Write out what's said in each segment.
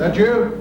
that you?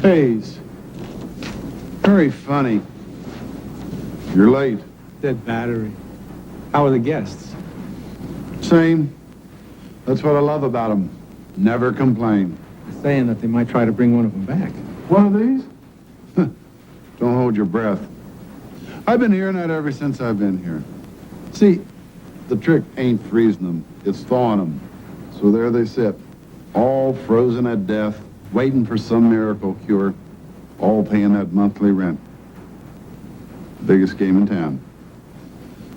Hayes. Very funny. You're late. Dead battery. How are the guests? Same. That's what I love about them. Never complain. They're saying that they might try to bring one of them back. One of these? Don't hold your breath. I've been hearing that ever since I've been here. See, the trick ain't freezing them, it's thawing them. So there they sit, all frozen at death, waiting for some miracle cure, all paying that monthly rent. Biggest game in town.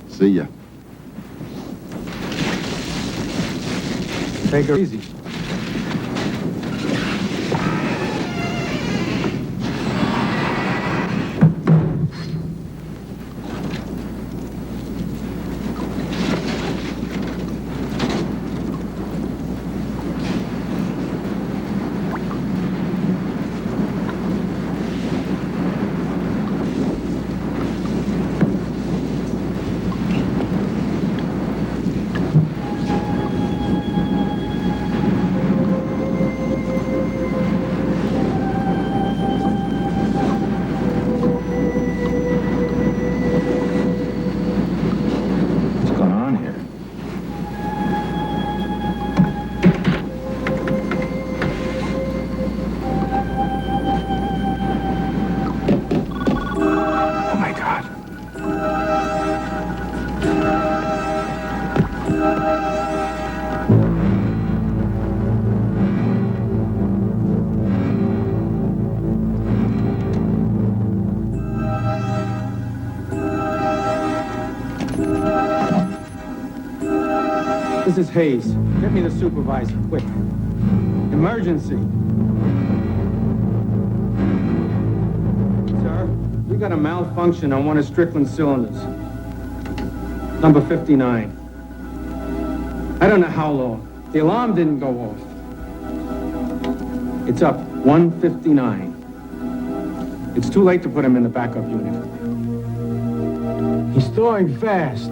See ya. Take her easy. This is Hayes. Get me the supervisor, quick. Emergency. Sir, we got a malfunction on one of Strickland's cylinders. Number 59. I don't know how long. The alarm didn't go off. It's up 159. It's too late to put him in the backup unit. He's thawing fast.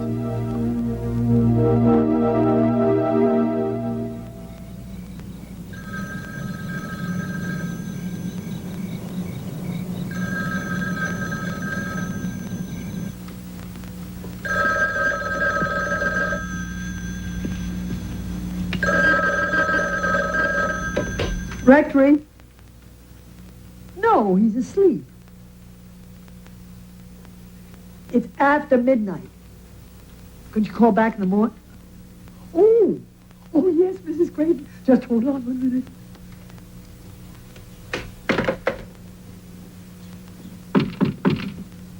Rectory? No, he's asleep. It's after midnight. Could you call back in the morning? Oh, yes, Mrs. Craven. Just hold on 1 minute.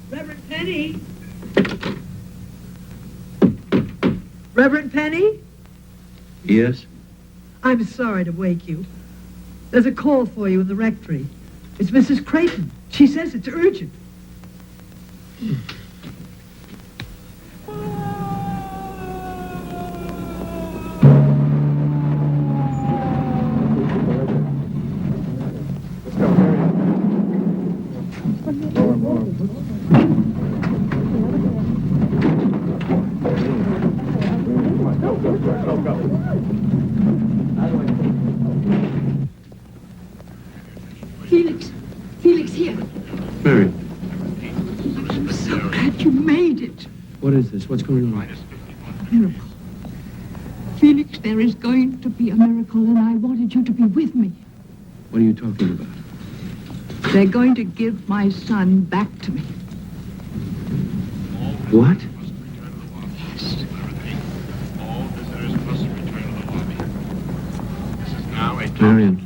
Reverend Penny? Reverend Penny? Yes? I'm sorry to wake you. There's a call for you in the rectory. It's Mrs. Creighton. She says it's urgent. Felix here. Mary. I'm so glad you made it. What is this? What's going on? Miracle. Felix, there is going to be a miracle, and I wanted you to be with me. What are you talking about? They're going to give my son back to me. What? Yes. Marion.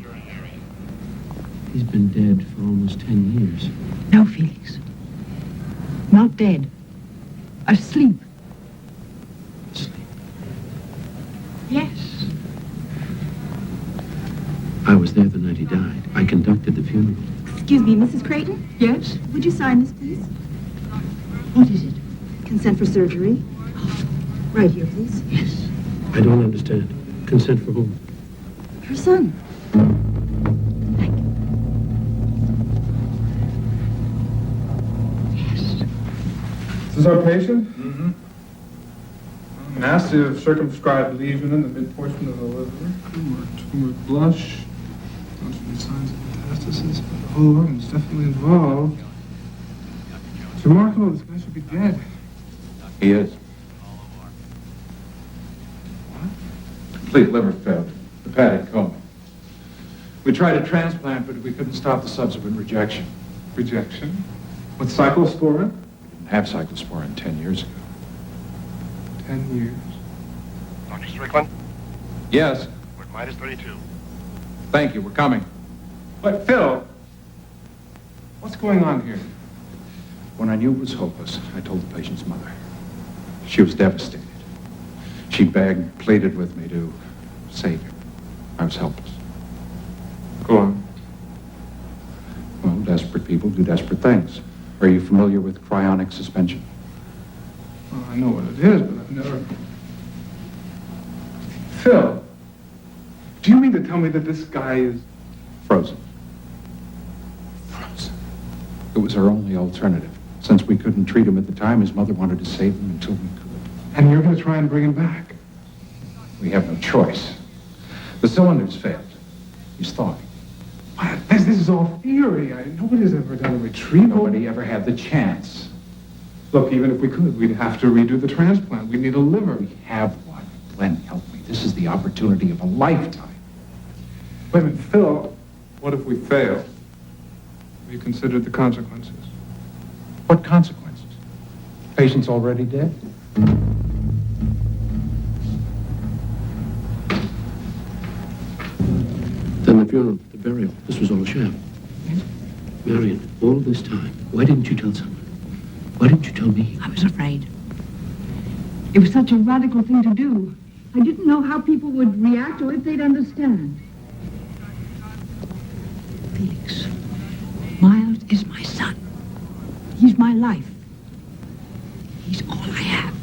He's been dead for almost 10 years. No, Felix. Not dead. Asleep. Asleep? Yes. I was there the night he died. I conducted the funeral. Excuse me, Mrs. Creighton? Yes? Would you sign this, please? What is it? Consent for surgery. Right here, please. Yes. I don't understand. Consent for whom? Her son. Thank you. Yes. This is our patient? Mm-hmm. Massive circumscribed lesion in the mid-portion of the liver. Tumor blush. Don't show any signs of metastasis, but the whole organ's definitely involved. It's remarkable this guy should be dead. He is. Complete liver failure, hepatic coma. We tried a transplant, but we couldn't stop the subsequent rejection. Rejection? With cyclosporin? Didn't have cyclosporin 10 years ago. 10 years. Dr. Strickland, Yes. we're at minus 32. Thank you. We're coming. But Phil, what's going on here? When I knew it was hopeless, I told the patient's mother. She was devastated. She begged, pleaded with me to save him. I was helpless. Go on. Well, desperate people do desperate things. Are you familiar with cryonic suspension? Well, I know what it is, but I've never... Phil, do you mean to tell me that this guy is... Frozen. Frozen. It was our only alternative. Since we couldn't treat him at the time, his mother wanted to save him until we could. And you're going to try and bring him back? We have no choice. The cylinders failed. He's thawing. What? This is all theory. Nobody's ever done a retrieval. Nobody ever had the chance. Look, even if we could, we'd have to redo the transplant. We'd need a liver. We have one. Glenn, help me. This is the opportunity of a lifetime. Wait a minute, Phil, what if we fail? Have you considered the consequences? What consequences? Patient's already dead. Then the funeral, the burial, this was all a sham. Marion, all this time, why didn't you tell someone? Why didn't you tell me? I was afraid. It was such a radical thing to do. I didn't know how people would react or if they'd understand. Felix, Miles is my son. He's my life. He's all I have.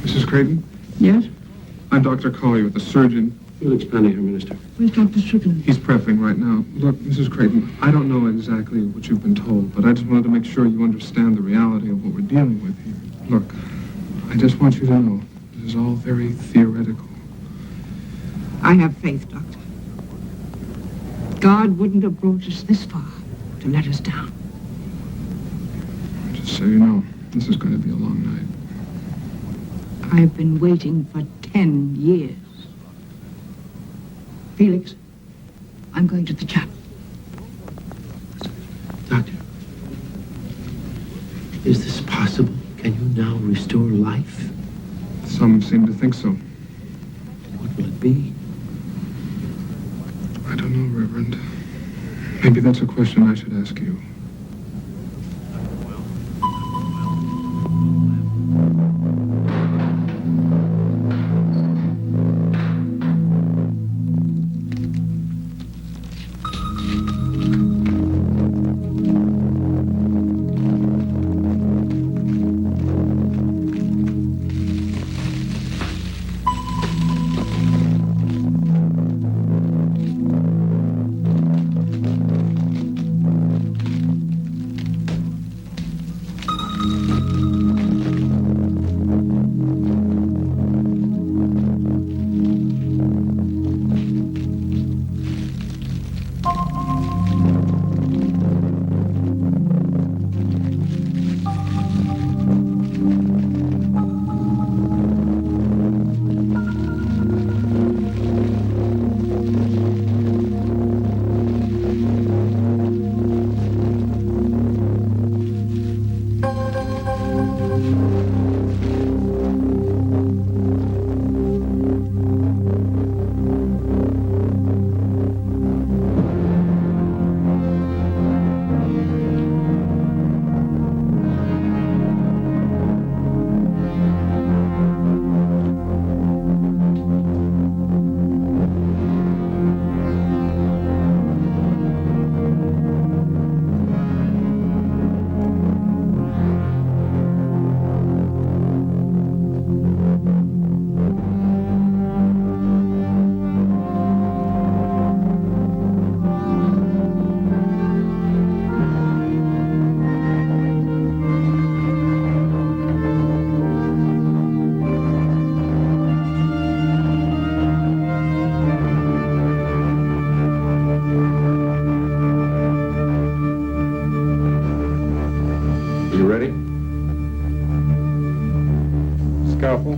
Mrs. Craven? Yes? I'm Dr. Collier, the surgeon. Felix Banniher, Minister. Where's Dr. Strickland? He's prepping right now. Look, Mrs. Creighton, I don't know exactly what you've been told, but I just wanted to make sure you understand the reality of what we're dealing with here. Look, I just want you to know this is all very theoretical. I have faith, Doctor. God wouldn't have brought us this far to let us down. Just so you know, this is going to be a long night. I've been waiting for 10 years. Felix, I'm going to the chapel. Doctor, is this possible? Can you now restore life? Some seem to think so. What will it be? I don't know, Reverend. Maybe that's a question I should ask you. Careful.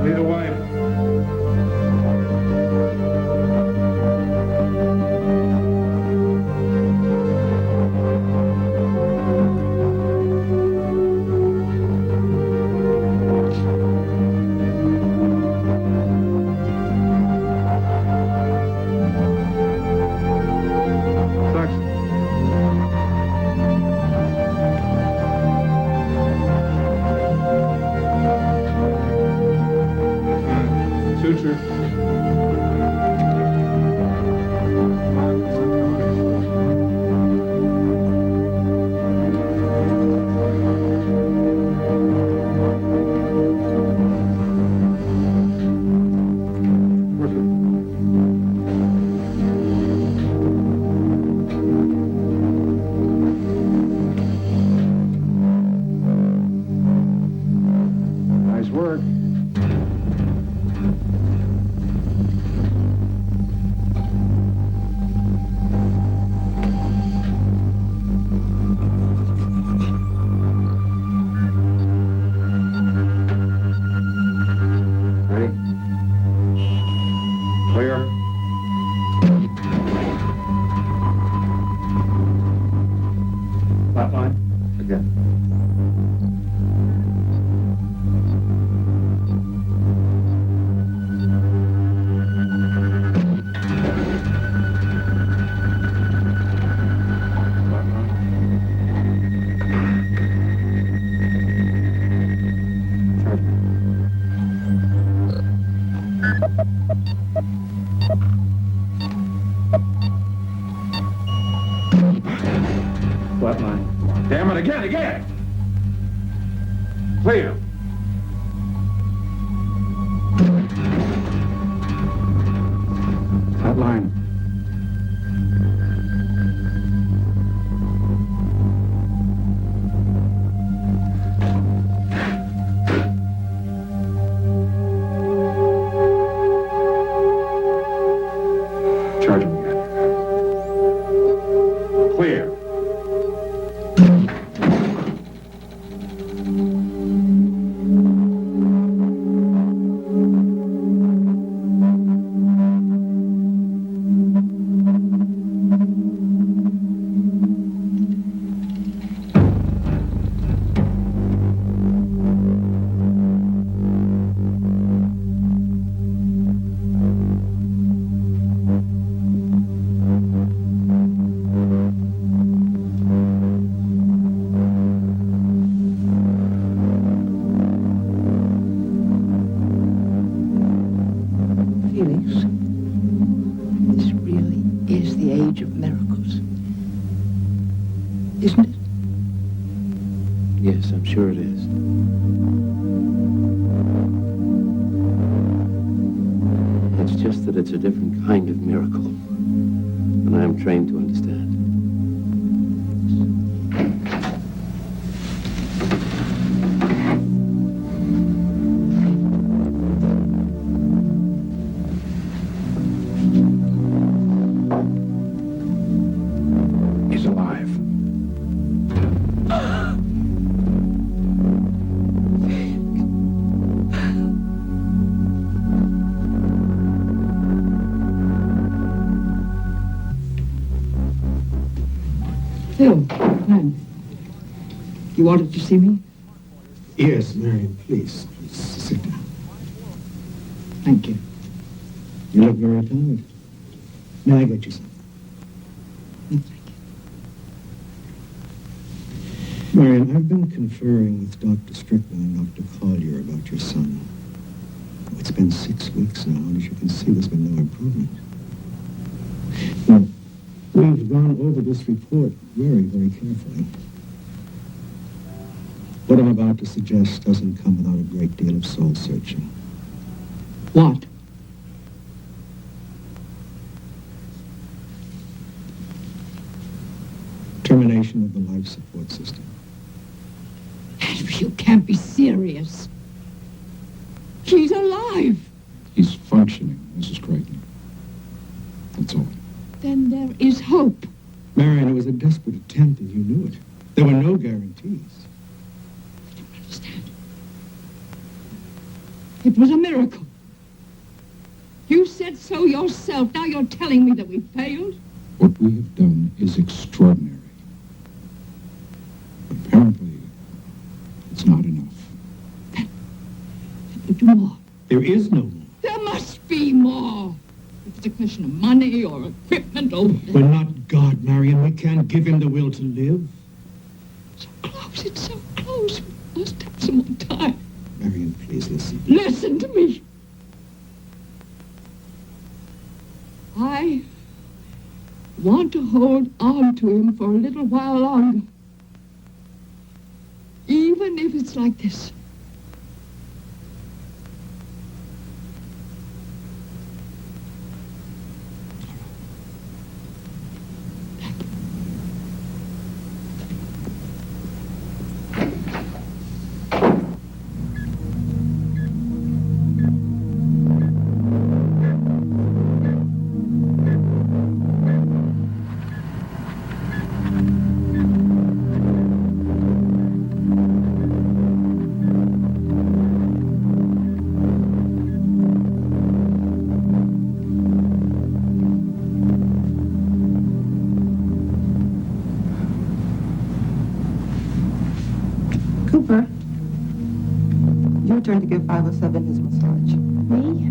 Lead away. Suture. Nice work. Ready? Clear. Flat line. Again. Flat Flat line. Damn it, again! Clear. Flat line. Charge him again. Clear. Felix, this really is the age of miracles. Isn't it? Yes, I'm sure it is. It's just that it's a different kind of miracle, and I am trained to understand. He's alive. Phil, Glenn, you wanted to see me? Yes, Marion, please sit down. Thank you. You look very tired. May I get you something? Thank you. Marion, I've been conferring with Dr. Strickland and Dr. Collier about your son. It's been 6 weeks now, and as you can see, there's been no improvement. Now, we've gone over this report very, very carefully. What I'm about to suggest doesn't come without a great deal of soul searching. What? Termination of the life support system. Henry, you can't be serious. He's alive. He's functioning, Mrs. Creighton. That's all. Then there is hope. Marion, it was a desperate attempt, and you knew it. There were no guarantees. I don't understand. It was a miracle. You said so yourself. Now you're telling me that we failed? What we have done is extraordinary. Apparently, it's not enough. Then we'll do more. There is no more. There must be more. If it's a question of money or equipment or... We're not God, Marion. We can't give him the will to live. So close, it's so close. We must have some more time. Marion, please listen. Listen to me. I want to hold on to him for a little while longer. Even if it's like this. Cooper, your turn to give 507 his massage. Me?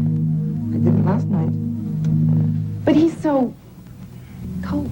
I did it last night. But he's so cold.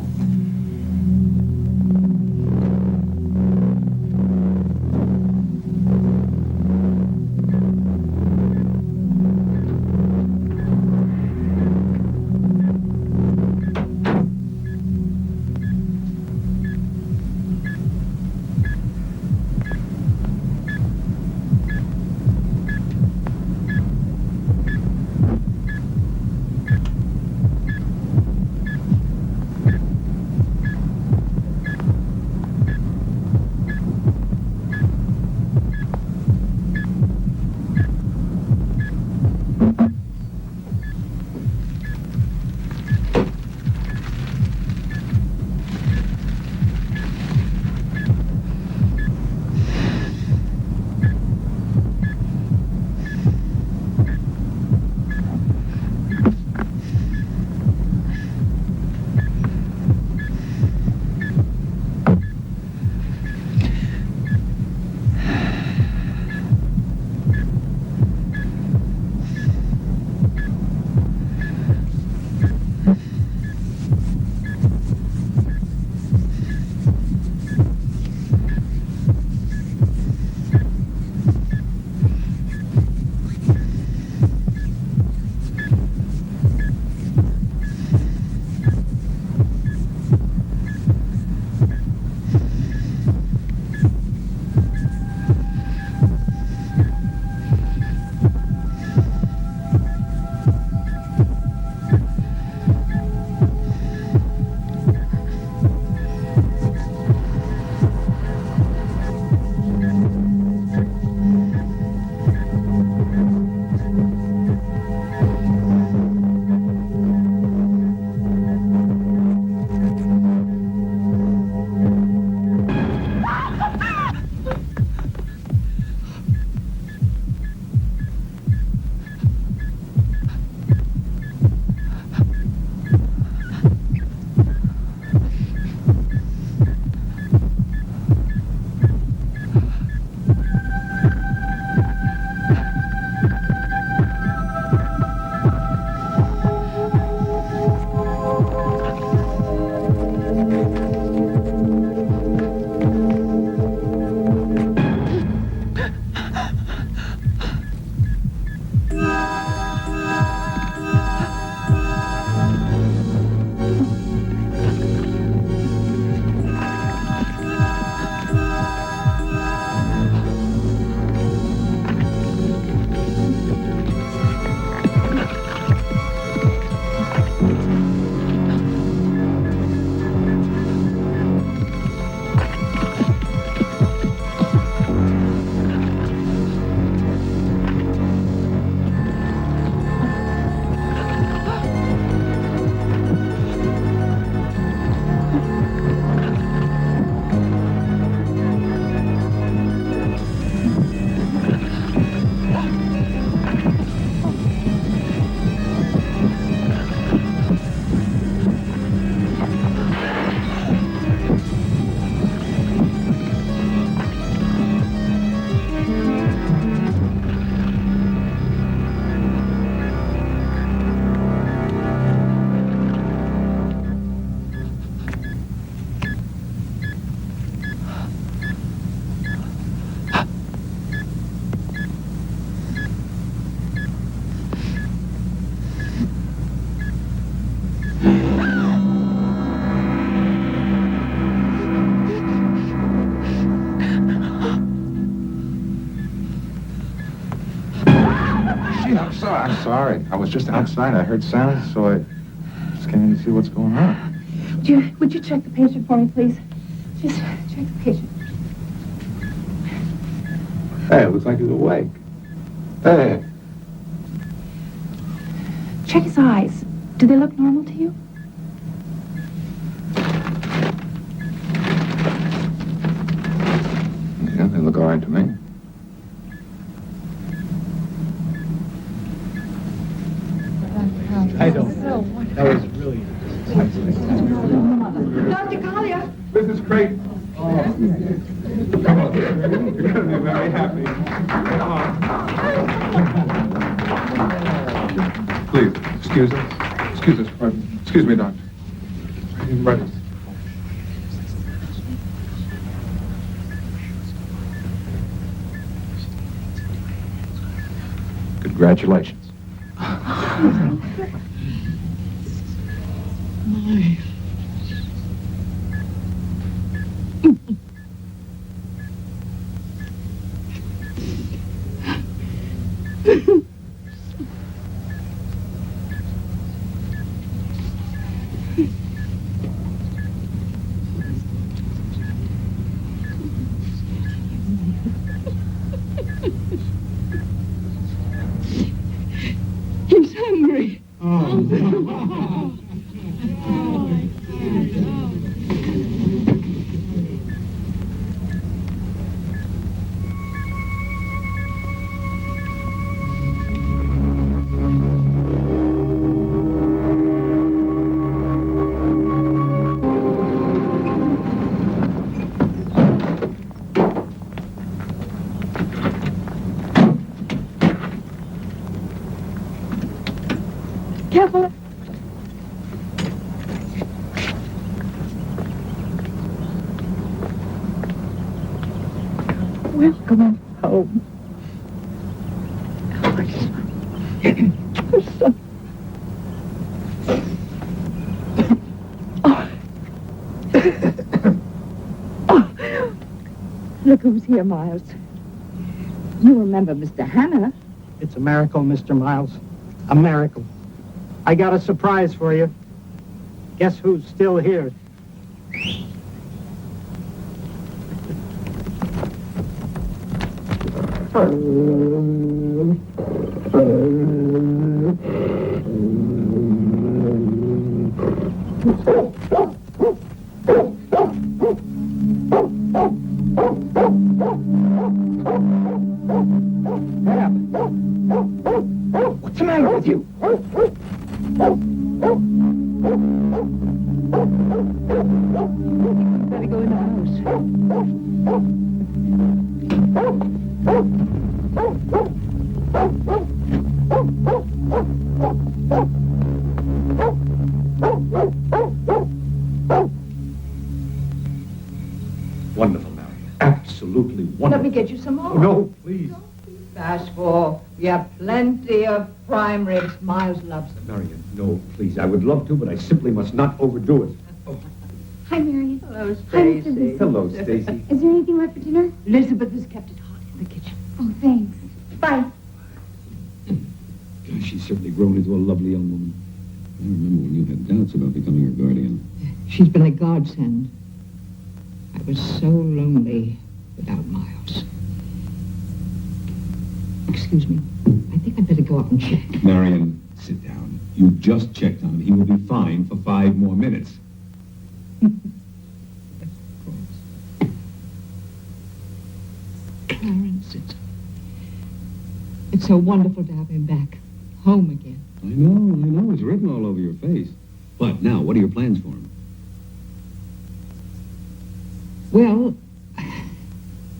no, I'm sorry. I was just outside. I heard sounds, so I just came in to see what's going on. Would you check the patient for me, please? Just check the patient. Hey, it looks like he's awake. Hey. Check his eyes. Do they look normal to you? Yeah, they look all right to me. I don't. That was really... Dr. Collier. Mrs. Craven. Come on. You're going to be very happy. Please, excuse us. Excuse us, pardon. Excuse me, doctor. Right. Congratulations. He's hungry. Careful. Welcome home. Look who's here, Miles. You remember Mr. Hannah? It's a miracle, Mr. Miles. A miracle. I got a surprise for you. Guess who's still here? What's the matter with you? Better go in the house. Wonderful, Mary. Absolutely wonderful. Let me get you some more. No, please. Bashful. We have plenty of prime ribs. Miles loves them. Marion, no, please. I would love to, but I simply must not overdo it. Hi, Marion. Hello, Stacy. Stacy. Hello, Stacy. Is there anything left for dinner? Elizabeth has kept it hot in the kitchen. Oh, thanks. Bye. Gosh, she's certainly grown into a lovely young woman. I remember when you had doubts about becoming her guardian. She's been a godsend. I was so lonely without Miles. Excuse me. I think I'd better go out and check. Marion, sit down. You just checked on him. He will be fine for 5 more minutes. Clarence, it's so wonderful to have him back. Home again. I know. It's written all over your face. But now, what are your plans for him? Well,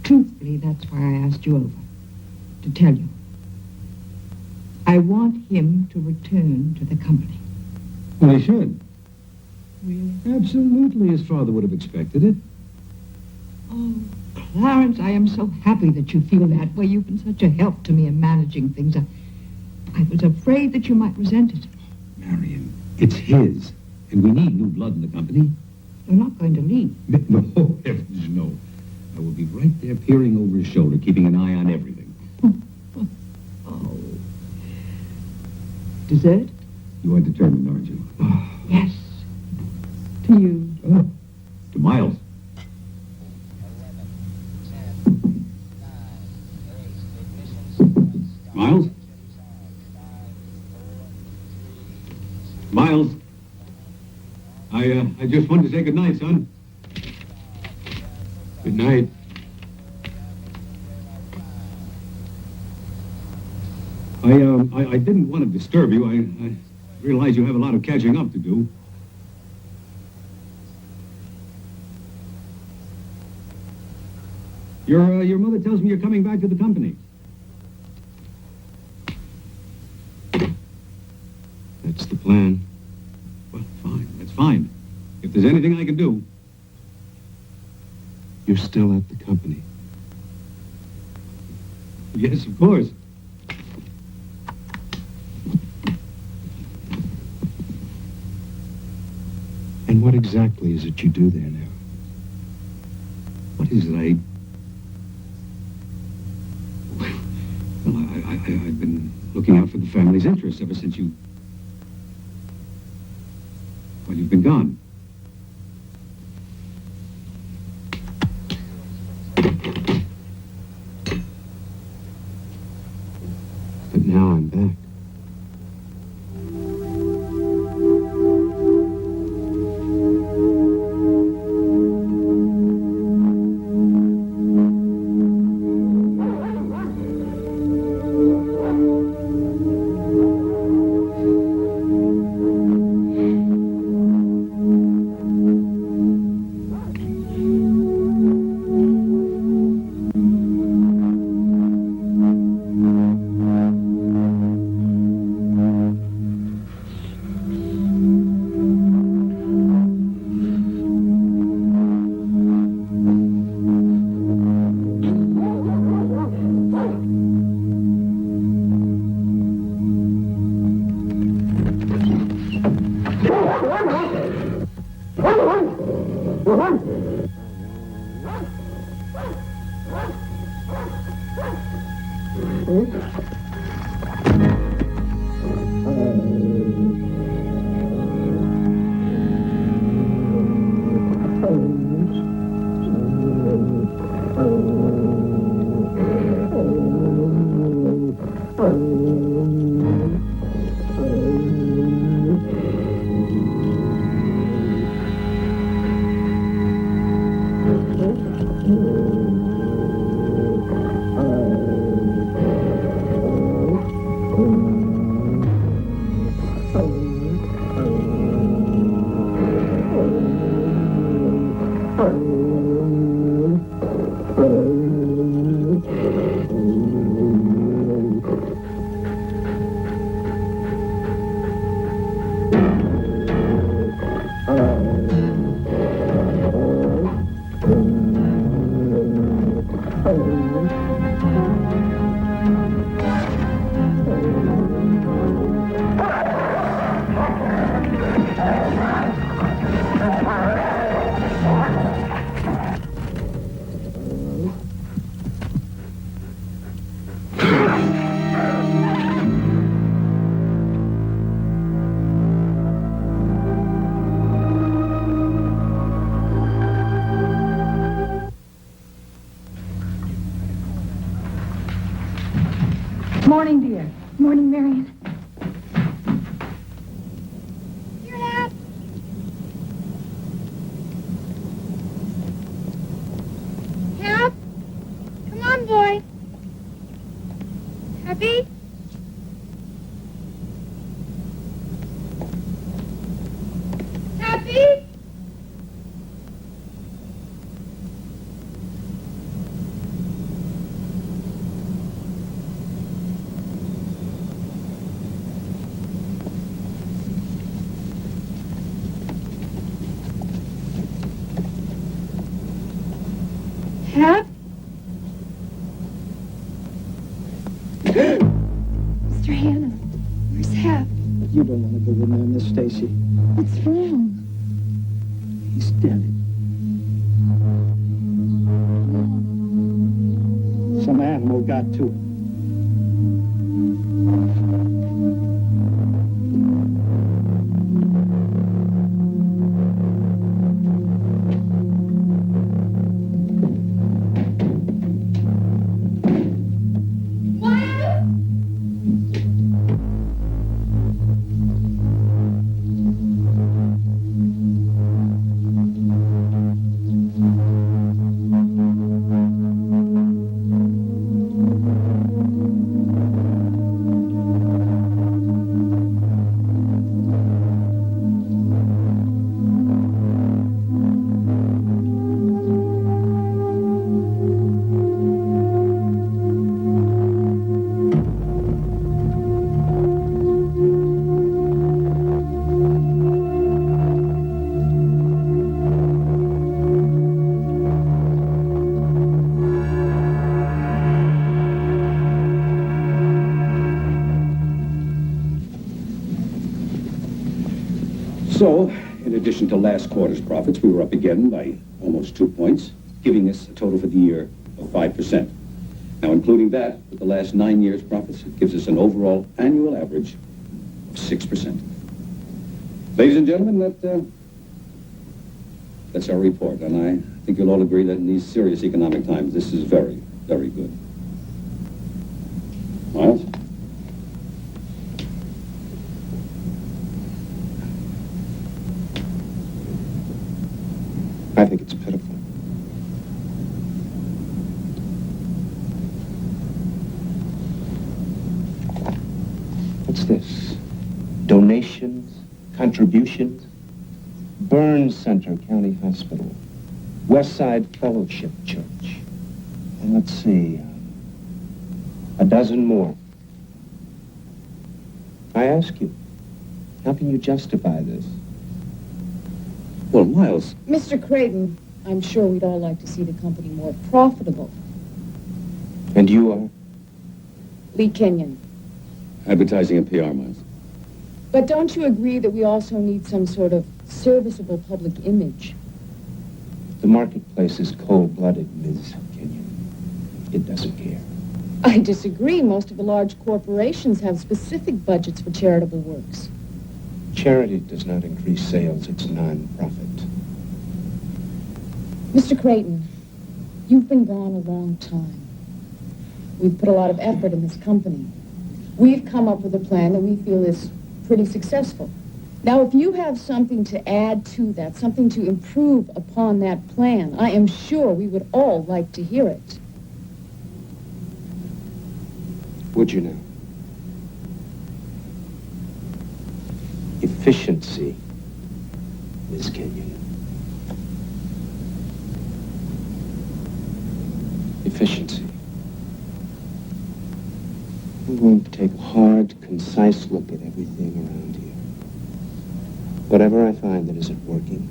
truthfully, that's why I asked you over. To tell you. I want him to return to the company. Well, he should. Really? Absolutely. His father would have expected it. Oh, Clarence, I am so happy that you feel that way. You've been such a help to me in managing things. I was afraid that you might resent it. Marion, it's his. And we need new blood in the company. You're not going to leave. No, heavens, no. I will be right there peering. peering over his shoulder, keeping an eye on everything. Oh, Clarence, I am so happy that you feel that way. You've been such a help to me in managing things. I was afraid that you might resent it. You're not going to leave. No, heavens, no. I will be right there peering over his shoulder, keeping an eye on everything. Dessert? You are determined, aren't you? Yes. To you. Oh, to Miles. Miles? Miles? I just wanted to say good night, son. Good night. I didn't want to disturb you. I realize you have a lot of catching up to do. Your mother tells me you're coming back to the company. That's the plan. Well, fine. That's fine. If there's anything I can do. You're still at the company. Yes, of course. And what exactly is it you do there now? What is it? Well, I've been looking out for the family's interests ever since you've been gone. But now I'm back. Morning, dear. Morning, Marion. You're out. Cap? Come on, boy. Happy? Happy? Hap? Mr. Hannah, where's Hap? You don't want to go in there, Miss Stacy. What's wrong? He's dead. Some animal got to him. addition to last quarter's profits, we were up again by almost 2 points, giving us a total for the year of 5%. Now, including that, with the last 9 years' profits, it gives us an overall annual average of 6%. Ladies and gentlemen, that's our report, and I think you'll all agree that in these serious economic times, this is very, very good. Miles? I think it's pitiful. What's this? Donations? Contributions? Burns Center, County Hospital. West Side Fellowship Church. And let's see, a dozen more. I ask you, how can you justify this? Well, Miles, Mr. Craven, I'm sure we'd all like to see the company more profitable. And you are? Lee Kenyon. advertising and PR, Miles. But don't you agree that we also need some sort of serviceable public image? The marketplace is cold-blooded, Ms. Kenyon. It doesn't care. I disagree. Most of the large corporations have specific budgets for charitable works. Charity does not increase sales. It's non-profit. Mr. Creighton, you've been gone a long time. We've put a lot of effort in this company. We've come up with a plan that we feel is pretty successful. Now, if you have something to add to that, something to improve upon that plan, I am sure we would all like to hear it. Would you now? Efficiency, Ms. Kenyon. Efficiency. I'm going to take a hard, concise look at everything around here. Whatever I find that isn't working,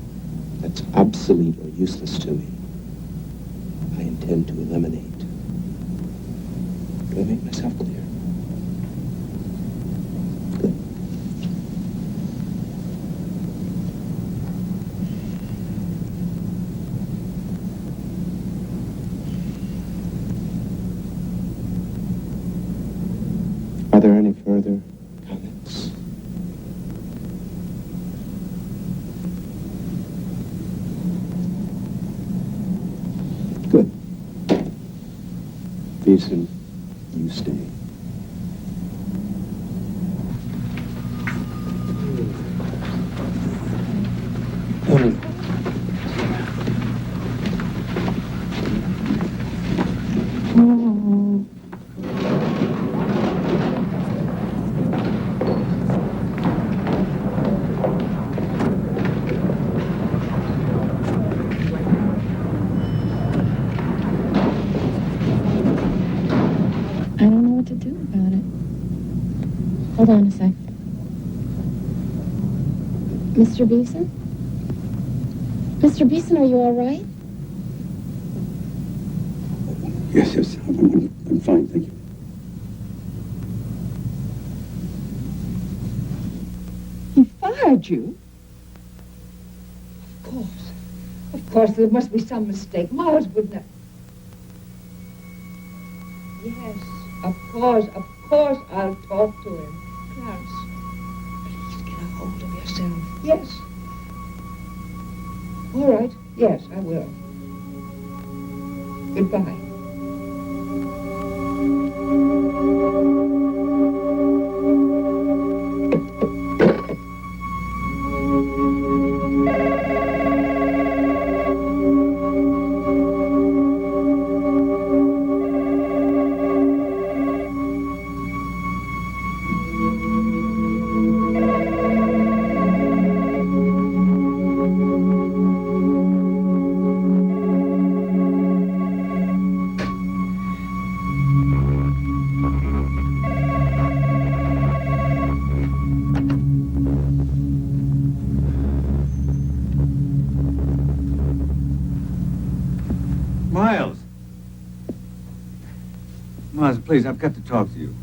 that's obsolete or useless to me, I intend to eliminate. Do I make myself clear? Good. Are there any further comments? Good. Beeson, you stay. I don't know what to do about it. Hold on a sec. Mr. Beeson? Mr. Beeson, are you all right? Yes, I'm fine, thank you. He fired you? Of course, there must be some mistake. Miles wouldn't have... Yes, of course I'll talk to him. Clarence, please get a hold of yourself. Yes. All right, yes, I will. Goodbye. Miles, please, I've got to talk to you.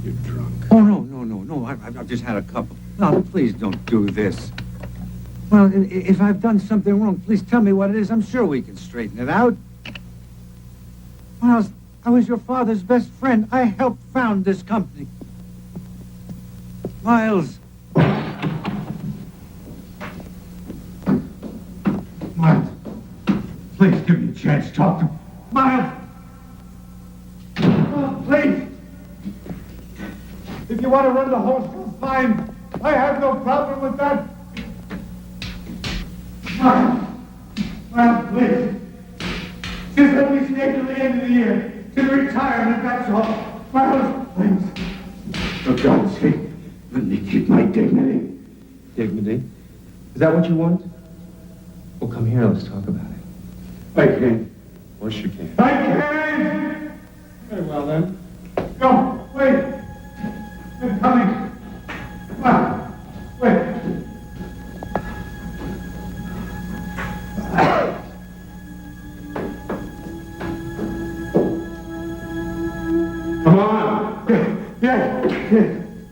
You're drunk. Oh, no. I've just had a couple. No, please don't do this. Well, if I've done something wrong, please tell me what it is. I'm sure we can straighten it out. Miles, I was your father's best friend. I helped found this company. Miles. Miles, please give me a chance to talk to him. Miles! Oh, please! If you want to run the whole show, fine. I have no problem with that. Miles, please. Just let me stay till the end of the year. Till retirement, that's all. Miles, please. For God's sake, let me keep my dignity. Dignity? Is that what you want? Well, come here, let's talk about it. I can't. Of course you can. I can't! Very well, then. No, wait. I'm coming. Miles, wait. Come on! Yes.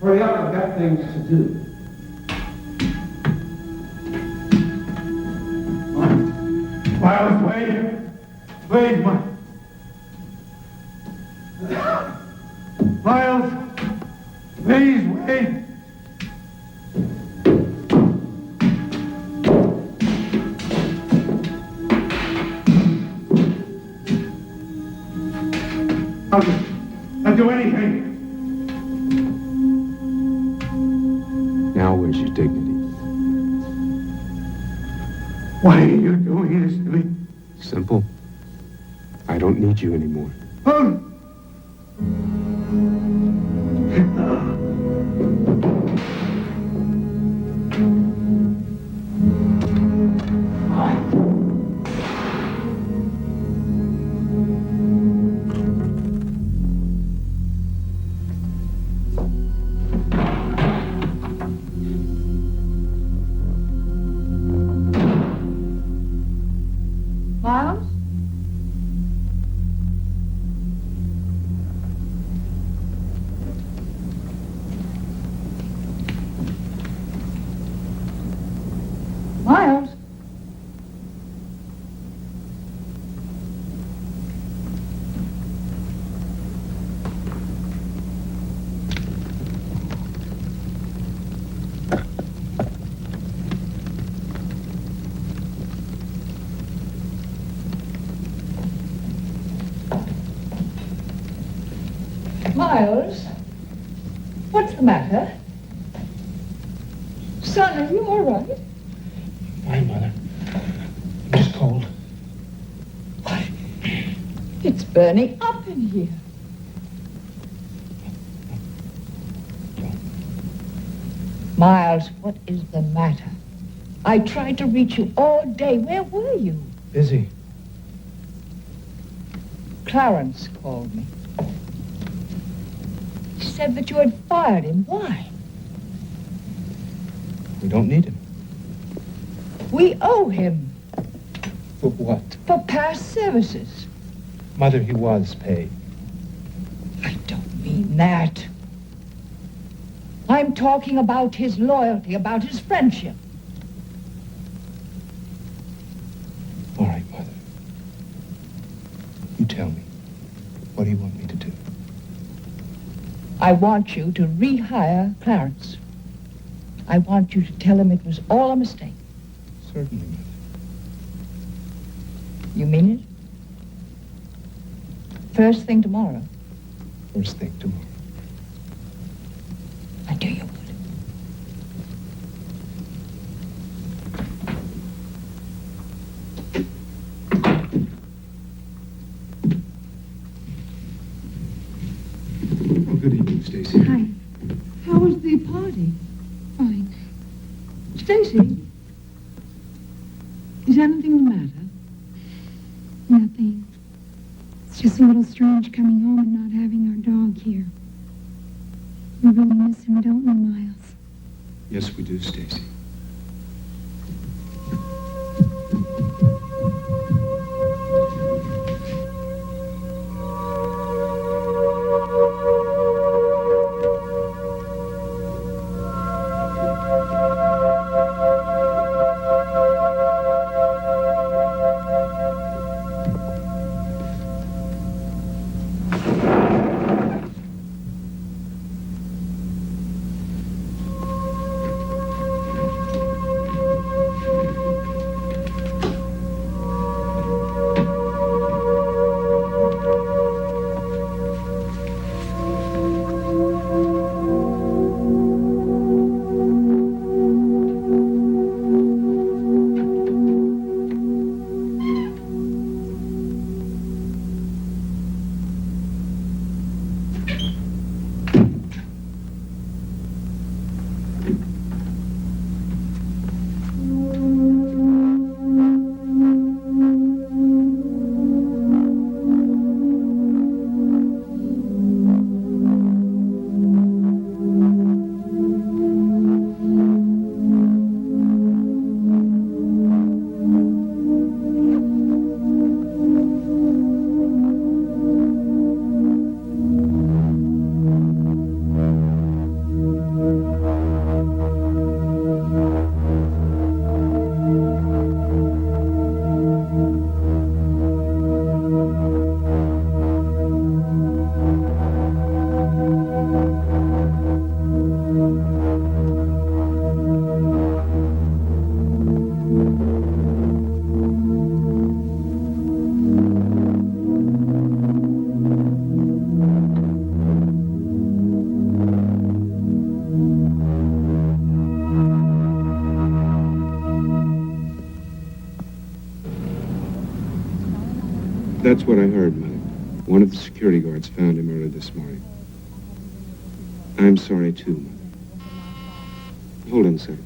Hurry up, I've got things to do. Miles, wait. Wait, Miles, please wait. I'll do anything. Now where's your dignity? Why are you doing this to me? Simple. I don't need you anymore. Oh. Miles? Miles? Miles? What's the matter? Son, are you all right? Fine, Mother. I'm just cold. It's burning up in here. Miles, what is the matter? I tried to reach you all day. Where were you? Busy. Clarence called me. He said that you had fired him. Why? We don't need him. We owe him For what? for past services. Mother, he was paid. I don't mean that. I'm talking about his loyalty, about his friendship. All right, Mother. You tell me. What do you want me to do? I want you to rehire Clarence. I want you to tell him it was all a mistake. Certainly, Mother. You mean it? First thing tomorrow. First thing tomorrow. I knew you would. Oh, good evening, Stacy. Hi. How was the party? Fine. Stacy, is anything the matter? Nothing. It's just a little strange coming home and not having our dog here. We really miss him, don't we, Miles? Yes, we do, Stacy. That's what I heard, Mother. One of the security guards found him early this morning. I'm sorry, too, Mother. Hold on a second.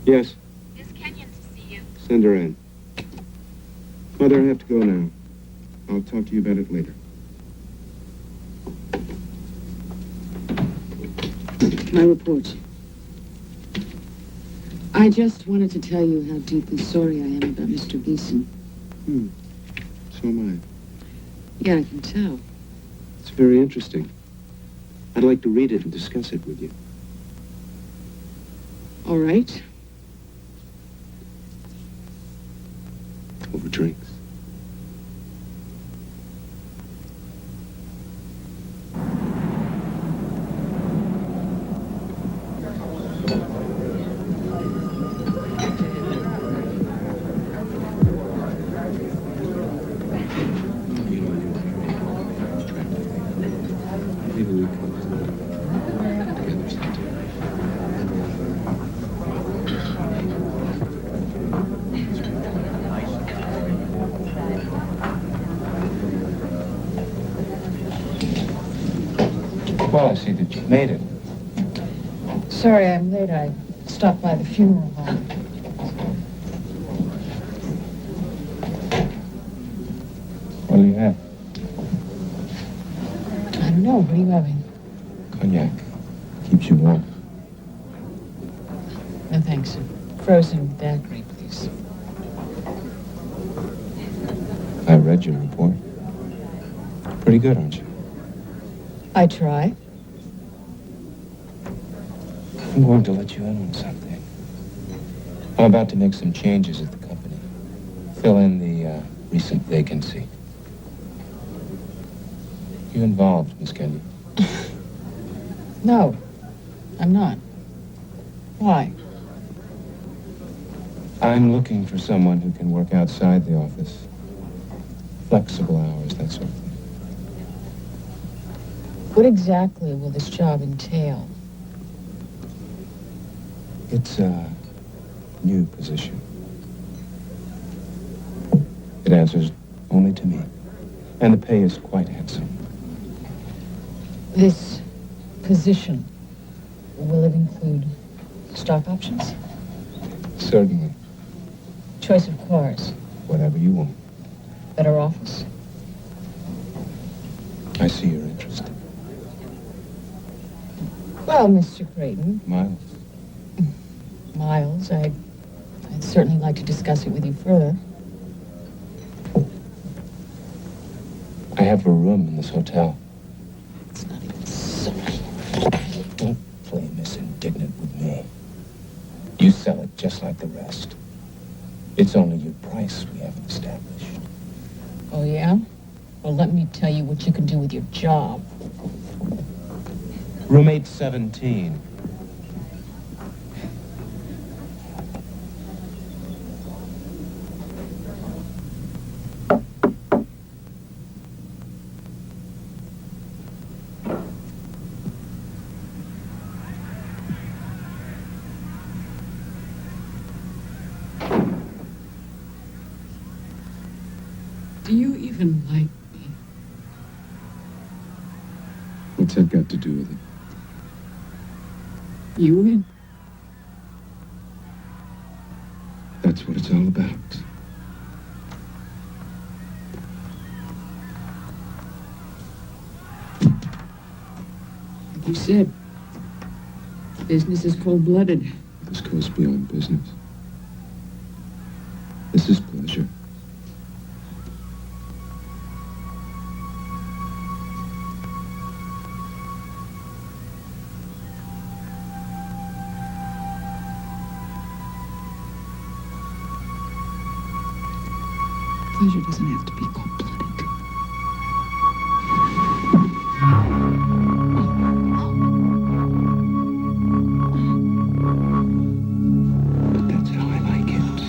Yes? Miss Kenyon to see you. Send her in. Mother, I have to go now. I'll talk to you about it later. My report. I just wanted to tell you how deeply sorry I am about Mr. Beeson. So am Yeah, I can tell. I. It's very interesting. I'd like to read it and discuss it with you. All right. Over drinks. Well, I see that you've made it. Sorry I'm late. I stopped by the funeral home. What do you have? I don't know. What are you having? Cognac. Keeps you warm. No, thanks. Frozen daiquiri, please. I read your report. Pretty good, aren't you? I try. I'm going to let you in on something. I'm about to make some changes at the company. Fill in the recent vacancy. You involved, Miss Kenyon? No, I'm not. Why? I'm looking for someone who can work outside the office. Flexible hours, that sort of thing. What exactly will this job entail? It's a new position. It answers only to me. And the pay is quite handsome. This position, will it include stock options? Certainly. Choice of cars? Whatever you want. Better office? I see you're interested. Well, Mr. Creighton. Miles. I'd certainly like to discuss it with you further. I have a room in this hotel. It's not even sorry. Don't play Miss Indignant with me. You sell it just like the rest. It's only your price we haven't established. Oh, yeah? Well, let me tell you what you can do with your job. Roommate 17. Do you even like me? What's that got to do with it? You in? That's what it's all about. Like you said, business is cold-blooded. This goes beyond business. This is pleasure. Pleasure doesn't have to be cold-blooded. But that's how I like it.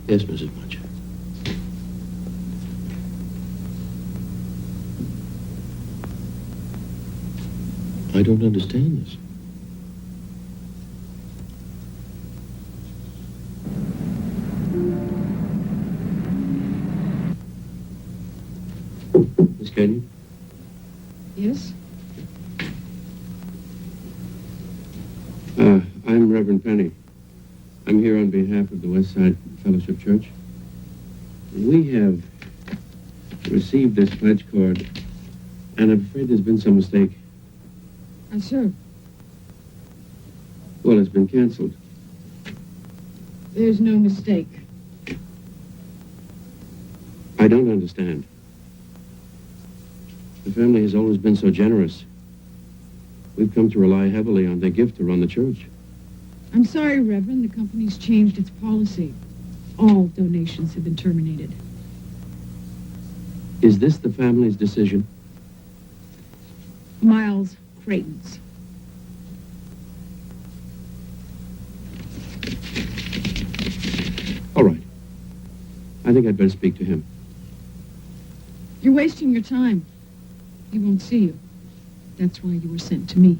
Yes, Mrs. Munch. I don't understand this. Miss Kenyon? Yes? I'm Reverend Penny. I'm here on behalf of the West Side Fellowship Church. We have received this pledge card, and I'm afraid there's been some mistake. Sir, Well, it's been canceled. there's no mistake. I don't understand. The family has always been so generous. We've come to rely heavily on their gift to run the church. I'm sorry, Reverend. The company's changed its policy. All donations have been terminated. Is this the family's decision? Miles Creighton's. All right. I think I'd better speak to him. You're wasting your time. He won't see you. That's why you were sent to me.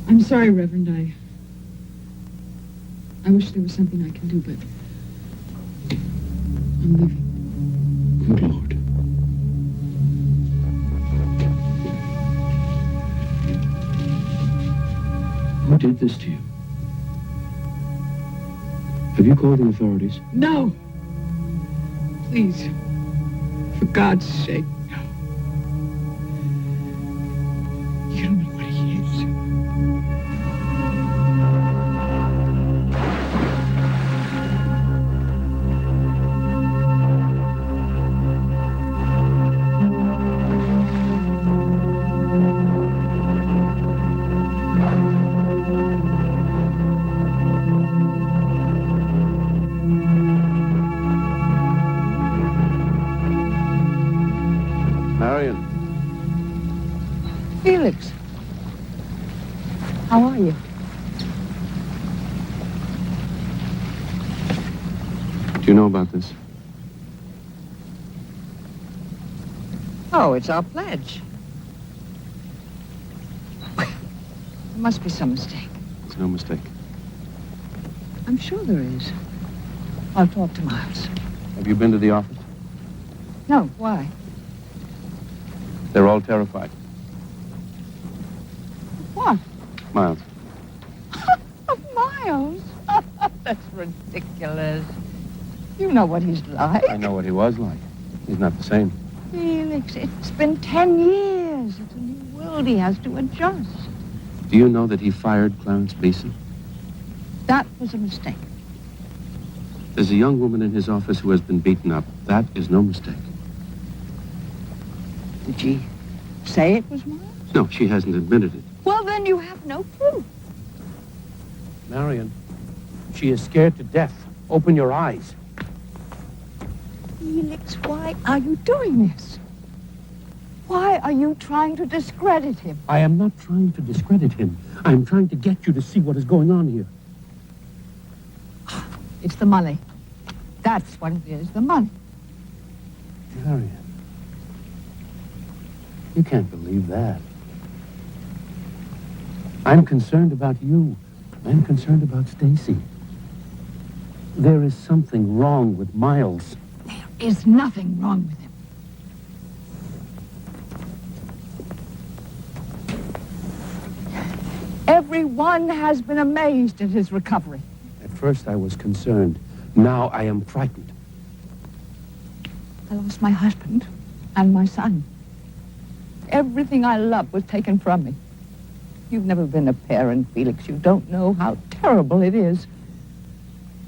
I'm sorry, Reverend. I wish there was something I can do, but I'm leaving. Good Lord. Who did this to you? Have you called the authorities? No! Please, for God's sake, no. You don't know what he is. Marion. Felix, how are you? Do you know about this? Oh, it's our pledge. There must be some mistake. There's no mistake. I'm sure there is. I'll talk to Miles. Have you been to the office? No, why? They're all terrified. What? Miles. Miles? That's ridiculous. You know what he's like. I know what he was like. He's not the same. Felix, it's been 10 years. It's a new world he has to adjust. Do you know that he fired Clarence Beeson? That was a mistake. There's a young woman in his office who has been beaten up. That is no mistake. Did she say it was Miles? No, she hasn't admitted it. Well, then you have no proof. Marion, she is scared to death. Open your eyes. Felix, why are you doing this? Why are you trying to discredit him? I am not trying to discredit him. I am trying to get you to see what is going on here. It's the money. That's what it is, the money. Marion, you can't believe that. I'm concerned about you. I'm concerned about Stacy. There is something wrong with Miles. There is nothing wrong with him. Everyone has been amazed at his recovery. At first I was concerned. Now I am frightened. I lost my husband and my son. Everything I loved was taken from me. You've never been a parent, Felix. You don't know how terrible it is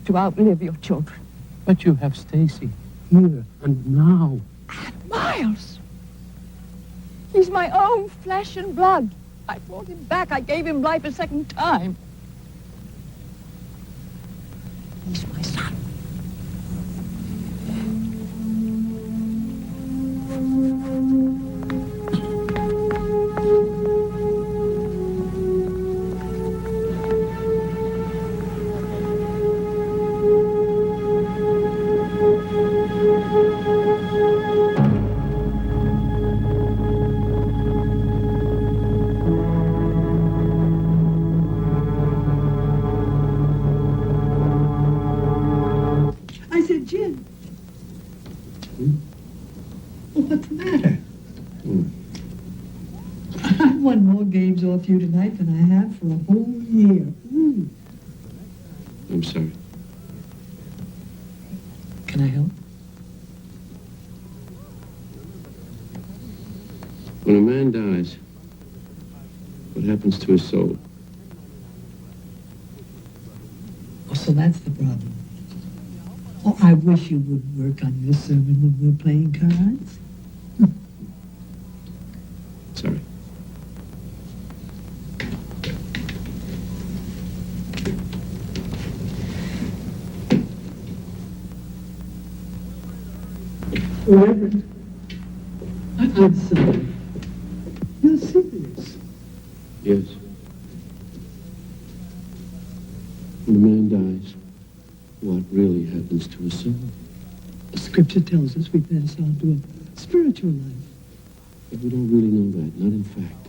to outlive your children. But you have Stacy here and now. And Miles. He's my own flesh and blood. I brought him back. I gave him life a second time. He's my son. Well, what's the matter? I've won more games off you tonight than I have for a whole year. Ooh. I'm sorry. Can I help? When a man dies, what happens to his soul? Oh, so that's the problem. Oh, I wish you would work on your sermon when we're playing cards. Sorry. Reverend, I'm sorry. You're serious. Yes. When a man dies, what really happens to his soul? The scripture tells us we pass on to a spiritual life. But we don't really know that, not in fact.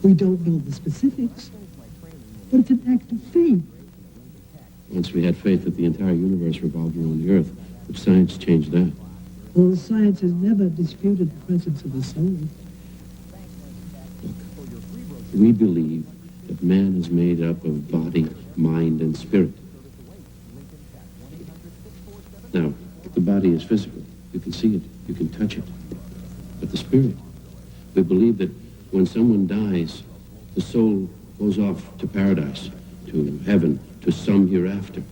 We don't know the specifics, but it's an act of faith. Once we had faith that the entire universe revolved around the earth, but science changed that. Well, science has never disputed the presence of the soul. We believe that man is made up of body, mind, and spirit. Now, the body is physical. You can see it. You can touch it. But the spirit, we believe that when someone dies, the soul goes off to paradise, to heaven, to some hereafter.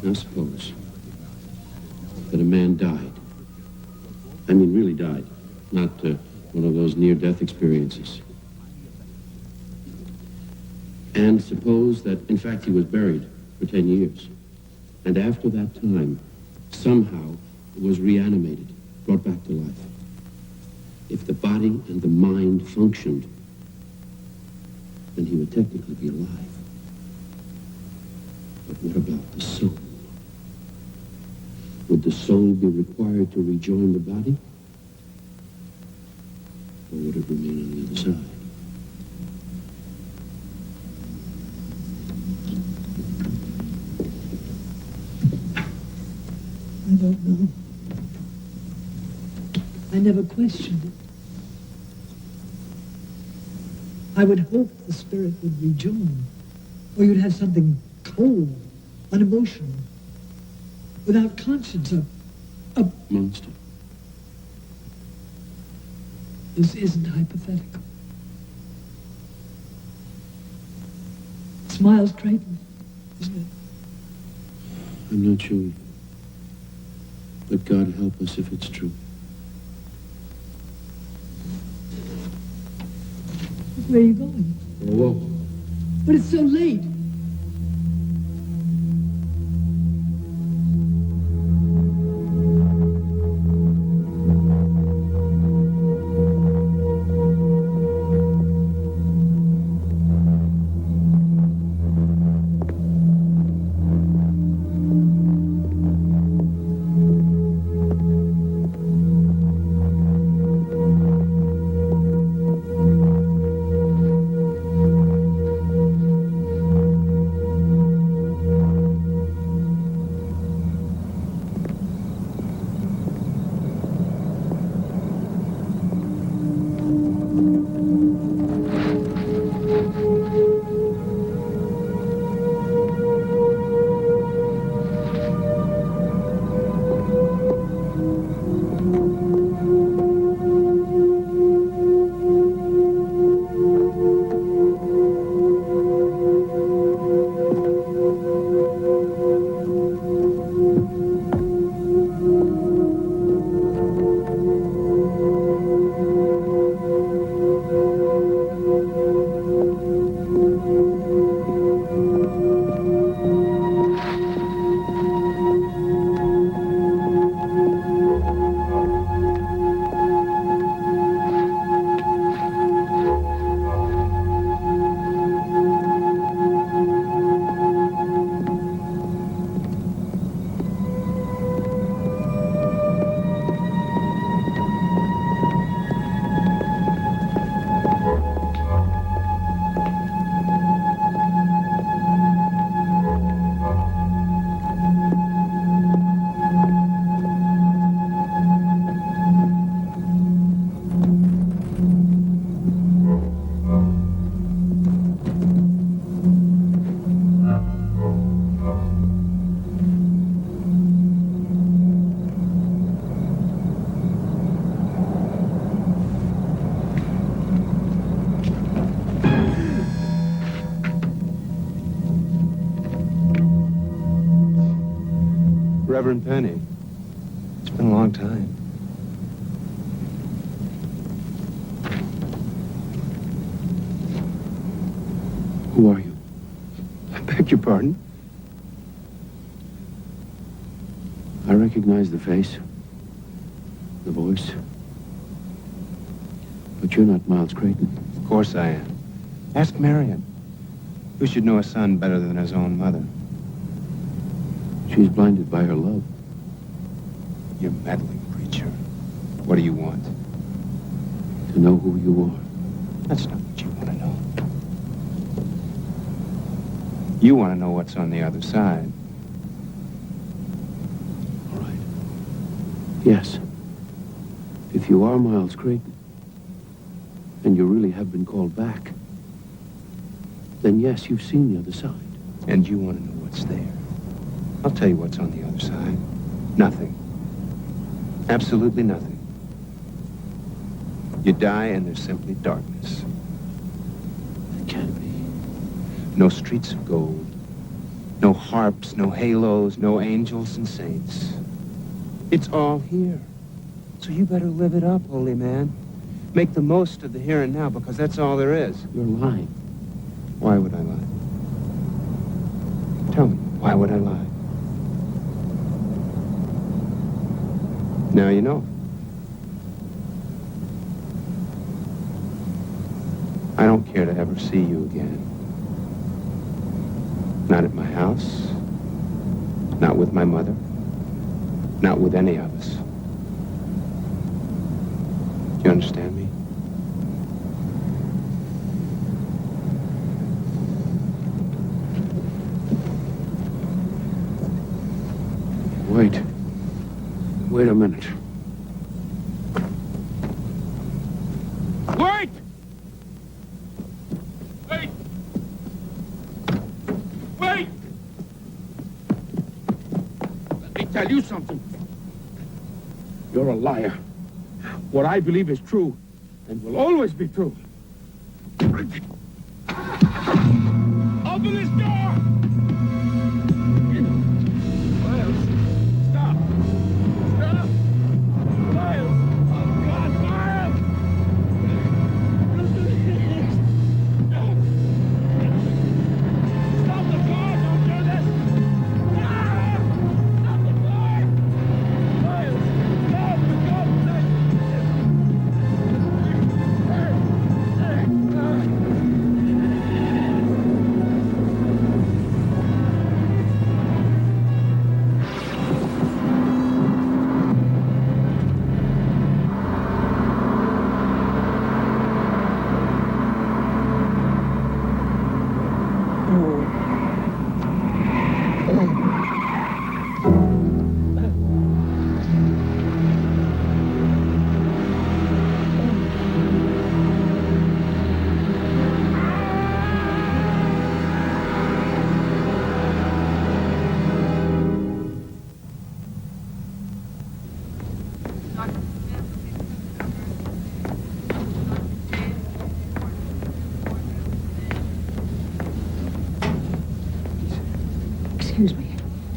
Now suppose that a man died. I mean, really died. Not one of those near-death experiences. And suppose that, in fact, he was buried for 10 years. And after that time, somehow was reanimated, brought back to life. If the body and the mind functioned, then he would technically be alive. But what about the soul? Would the soul be required to rejoin the body? Or would it remain on the other side? I don't know. I never questioned it. I would hope the spirit would rejoin, or you'd have something cold, unemotional, without conscience, a monster. This isn't hypothetical. It's Miles Creighton, isn't it? I'm not sure. But God help us if it's true. Where are you going? For a walk. But it's so late. Reverend Penny. It's been a long time. Who are you? I beg your pardon? I recognize the face, the voice. But you're not Miles Creighton. Of course I am. Ask Marion. Who should know a son better than his own mother? She's blinded by her love. You meddling creature. What do you want? To know who you are. That's not what you want to know. You want to know what's on the other side. All right. Yes. If you are Miles Creighton, and you really have been called back, then yes, you've seen the other side. And you want to know what's there. I'll tell you what's on the other side. Nothing. Absolutely nothing. You die and there's simply darkness. It can't be. No streets of gold. No harps, no halos, no angels and saints. It's all here. So you better live it up, holy man. Make the most of the here and now, because that's all there is. You're lying. Why would I lie? Tell me, why would I lie? Now you know. I don't care to ever see you again. Not at my house. Not with my mother. Not with any of us. Do you understand me? Wait. Wait a minute. Wait! Wait! Wait! Let me tell you something. You're a liar. What I believe is true, and will always be true. Open this door! Miles, stop! Stop! Miles! Oh, God, Miles! Don't do this! Stop the car! Don't do this! Ah! Stop the car! Miles! Stop, for God's sake! Excuse me.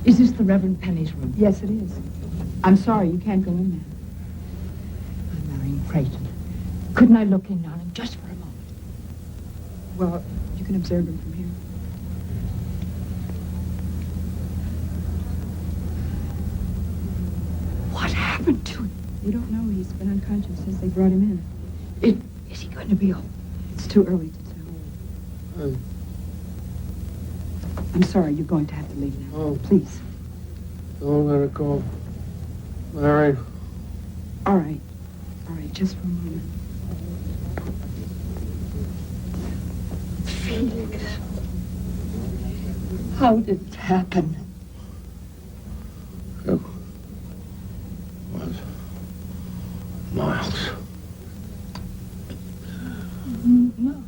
Is this the Reverend Penny's room? Yes, it is. I'm sorry, you can't go in there. I'm Marion Creighton. Couldn't I look in, darling, just for a moment? Well, you can observe him from here. What happened to him? We don't know. He's been unconscious since they brought him in. Is he going to be all... It's too early to tell. I'm sorry, you're going to have to leave now. Oh. Please. Don't let it go. Mary. All right. All right, just for a moment. Felix. How did it happen? It was Miles. No.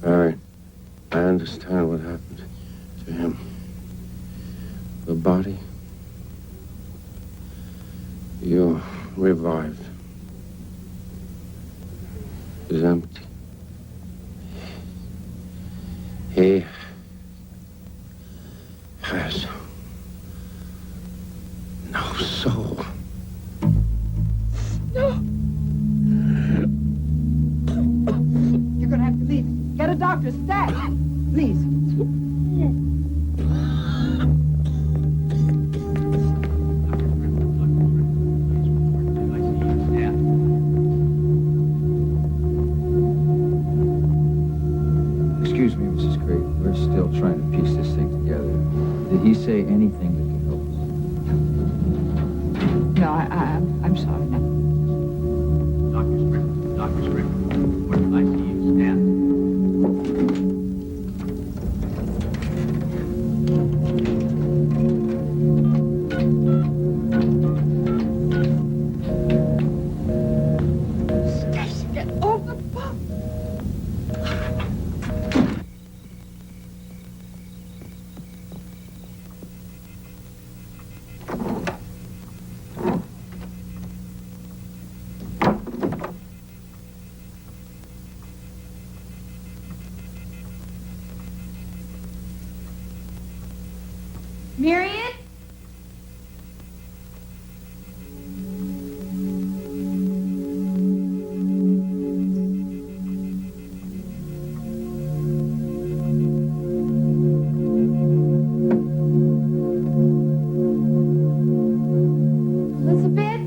Mary, I understand what happened to him. The body. You revived. Is empty. He has Doctor, stay. Please. Excuse me, Mrs. Craven. We're still trying to piece this thing together. Did he say anything that can help us? No, I'm sorry. No. Dr. Strickland, what did I see you stand? Stacy, get off the phone. Marion? Elizabeth?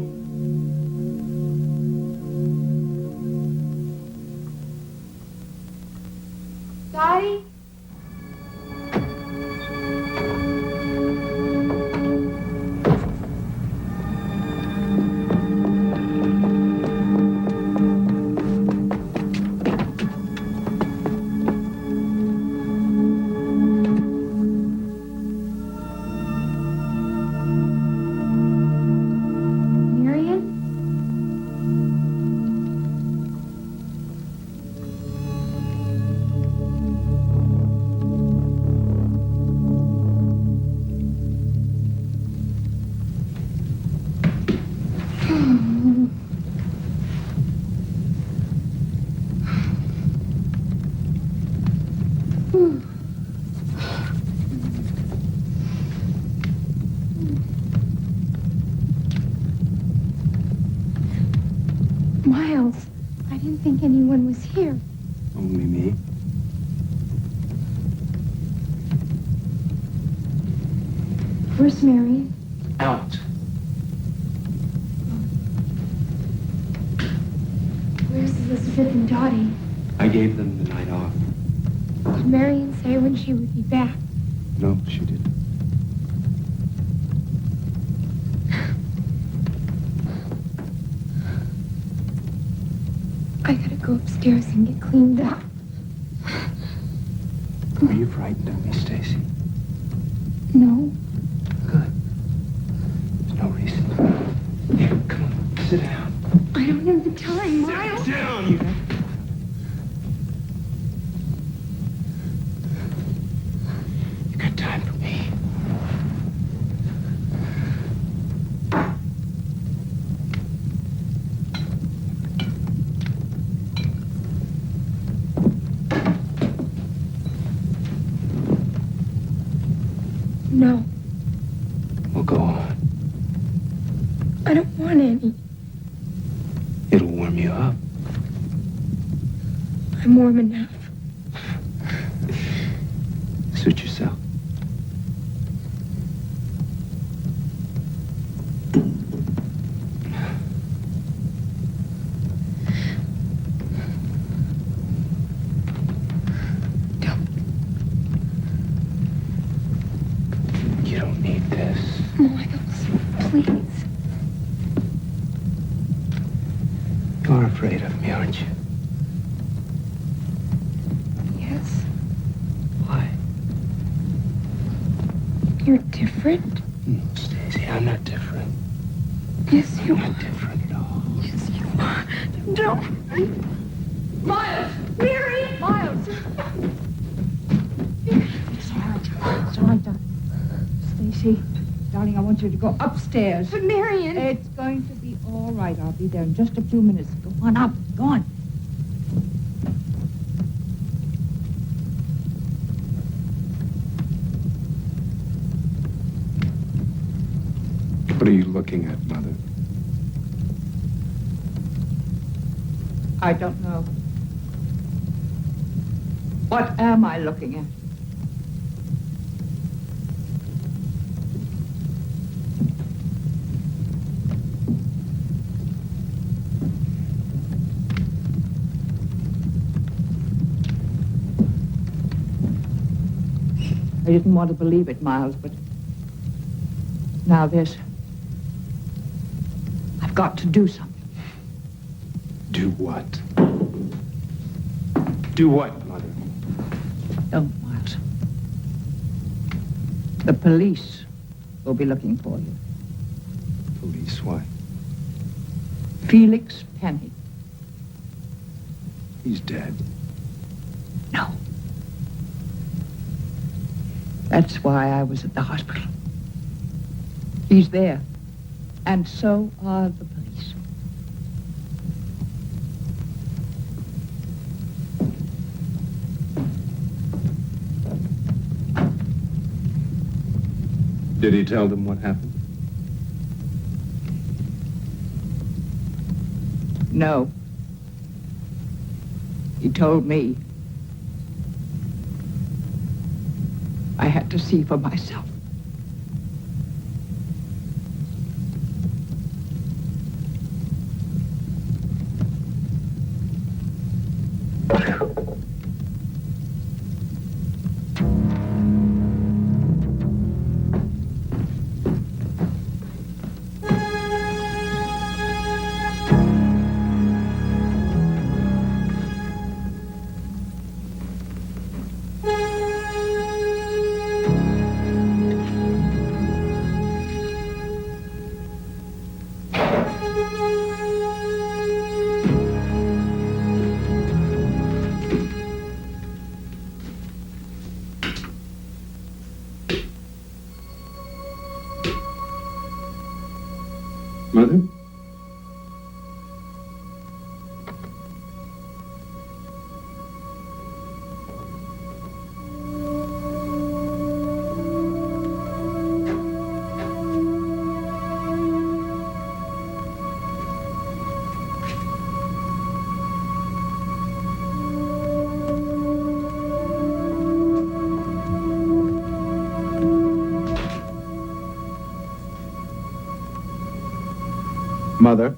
Dottie? Marion? Miles, I didn't think anyone was here. Only me. Where's Marion? Out. Where's Elizabeth and Dottie? I gave them the night off. Did Marion say when she would be back? No, she didn't. I gotta go upstairs and get cleaned up. Are you frightened of me, Stacy? No. Good. There's no reason. Here, come on, sit down. I don't have the time, Miles. Sit down, you. You got time for me? No, Well, go on. I don't want any. It'll warm you up. I'm warm enough. Suit yourself. You don't need this. Miles, please. You're afraid of me, aren't you? Yes, Why? you're different. Stacy, I'm not different. Yes, you I'm are. not different at all. Yes, you are. Don't. Miles! Mary! Miles! It's all right. It's all right, darling. Stacy, darling, I want you to go upstairs. But Marion! It's going to be all right. I'll be there in just a few minutes. Go on up. Go on. What are you looking at, Mother? I don't know. What am I looking at? I didn't want to believe it, Miles, but now I've got to do something. Do what? Do what, Mother? Don't, Miles. The police will be looking for you. Police, why? Felix Penny. He's dead. No. That's why I was at the hospital. He's there. And so are the police. Did he tell them what happened? No. He told me. I had to see for myself. Mother? Mother?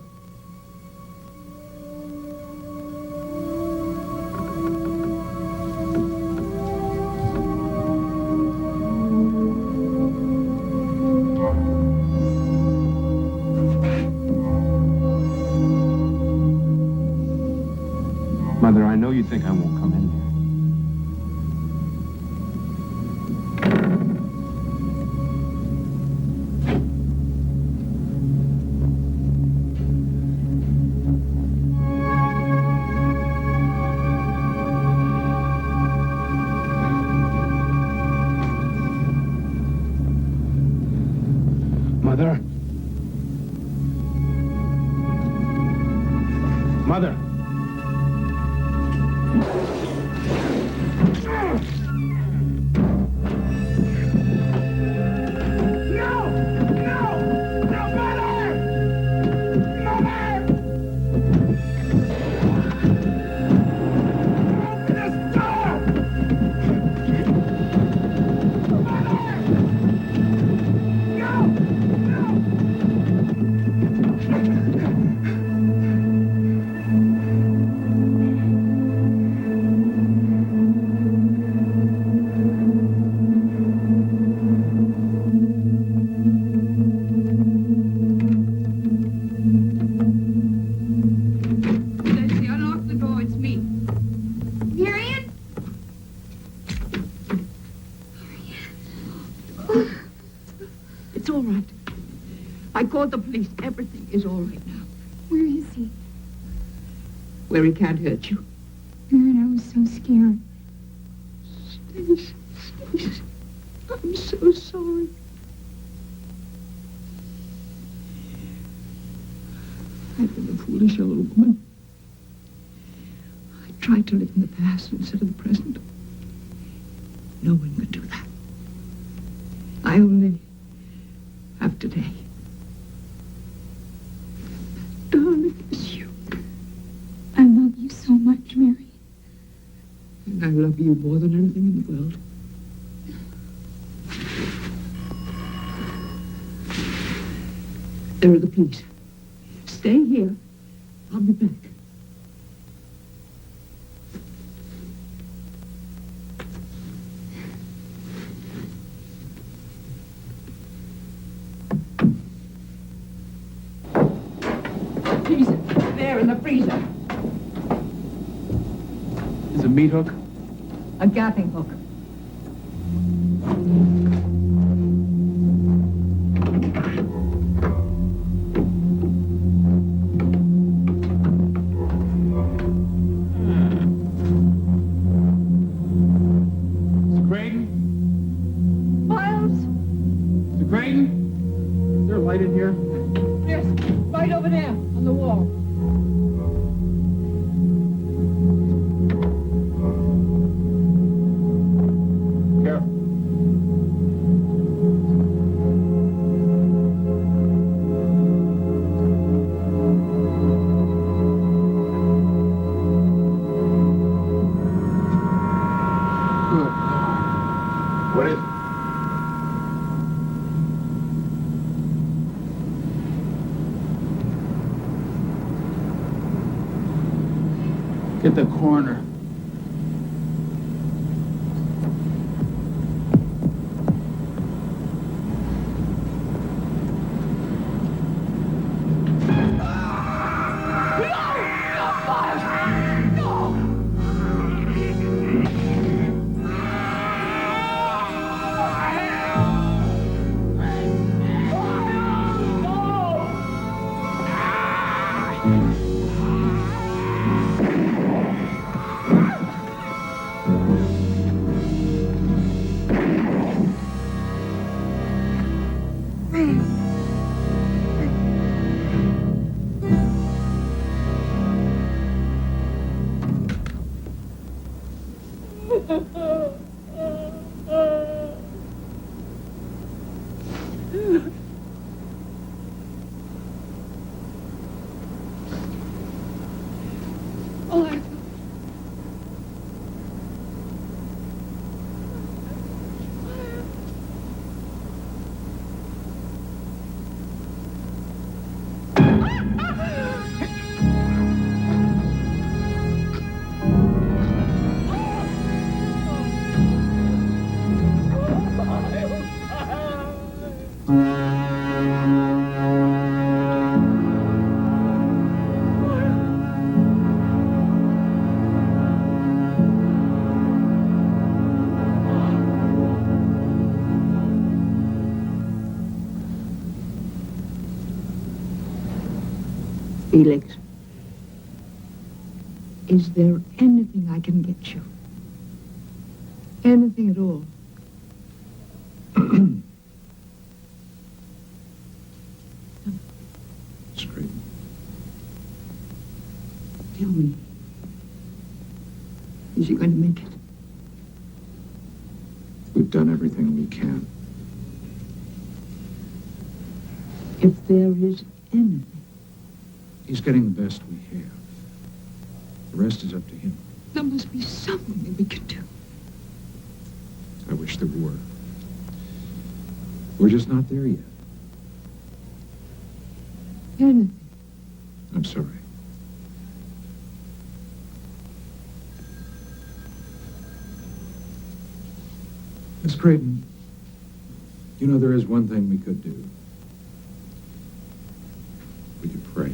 Mother, I know you think I won't come in here. Mother? Mother? It's all right. I called the police. Everything is all right now. Where is he? Where he can't hurt you. Marion, I was so scared. Stace, I'm so sorry. I've been a foolish old woman. I tried to live in the past instead of the present. No one could do that. I only have today. Darling, it's you. I love you so much, Mary. And I love love you more than anything in the world. There are the police. Stay here. I'll be back. Freezer. There in the freezer. Is a meat hook? A gapping hook. Mr. Craven? Miles? Mr. Craven? Is there a light in here? Yes, right over there on the wall. Careful. What is it? Get the coroner. Felix, is there anything I can get you? Anything at all? Straight. Tell me. Is he going to make it? We've done everything we can. If there is anything. He's getting the best we have. The rest is up to him. There must be something that we can do. I wish there were. We're just not there yet. Anything. I'm sorry. Miss Creighton, you know, there is one thing we could do. We could pray.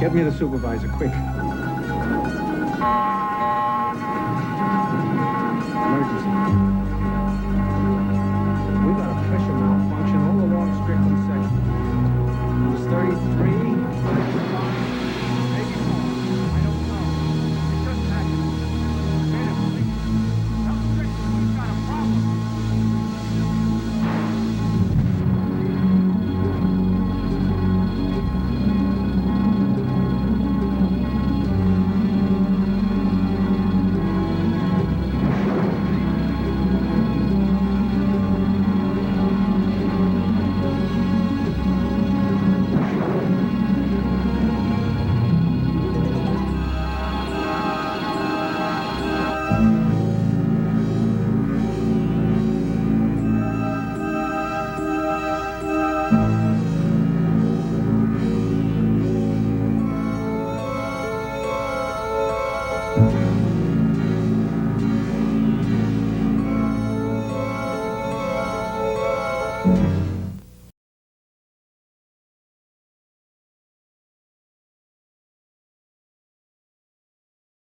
Get me the supervisor, quick.